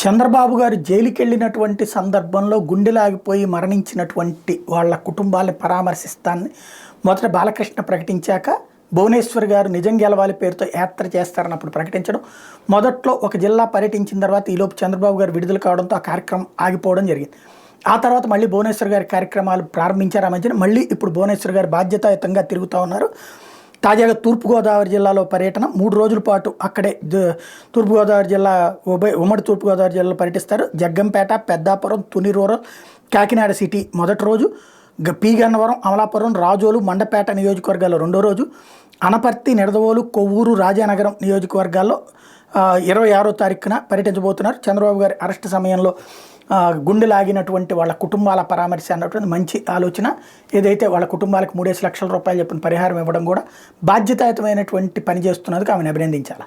చంద్రబాబు గారు జైలుకెళ్ళినటువంటి సందర్భంలో గుండెలాగిపోయి మరణించినటువంటి వాళ్ళ కుటుంబాన్ని పరామర్శిస్తానని మొదట బాలకృష్ణ ప్రకటించాక భువనేశ్వర్ గారు నిజం గెలవాలి పేరుతో యాత్ర చేస్తారని అప్పుడు ప్రకటించడం, మొదట్లో ఒక జిల్లా పర్యటించిన తర్వాత ఈలోపు చంద్రబాబు గారు విడుదల కావడంతో ఆ కార్యక్రమం ఆగిపోవడం జరిగింది. ఆ తర్వాత మళ్ళీ భువనేశ్వర్ గారి కార్యక్రమాలు ప్రారంభించారు. ఆ మధ్యన మళ్ళీ ఇప్పుడు భువనేశ్వర్ గారు బాధ్యతాయుతంగా తిరుగుతూ ఉన్నారు. తాజాగా తూర్పుగోదావరి జిల్లాలో పర్యటన 3 రోజుల పాటు అక్కడే తూర్పుగోదావరి జిల్లా ఉమ్మడి తూర్పుగోదావరి జిల్లాలో పర్యటిస్తారు. జగ్గంపేట, పెద్దాపురం, తుని రూరల్, కాకినాడ సిటీ మొదటి రోజు, పి గన్నవరం, అమలాపురం, రాజోలు, మండపేట నియోజకవర్గాల్లో రెండో రోజు, అనపర్తి, నిడదవోలు, కొవ్వూరు, రాజానగరం నియోజకవర్గాల్లో 26వ తారీఖున పర్యటించబోతున్నారు. చంద్రబాబు గారి అరెస్ట్ సమయంలో గుండెలాగినటువంటి వాళ్ళ కుటుంబాల పరామర్శ అన్నటువంటి మంచి ఆలోచన. ఏదైతే వాళ్ళ కుటుంబాలకు 3 లక్షల రూపాయలు చెప్పిన పరిహారం ఇవ్వడం కూడా బాధ్యతాయుతమైనటువంటి పని చేస్తున్నందుకు ఆమెను అభినందించాలి.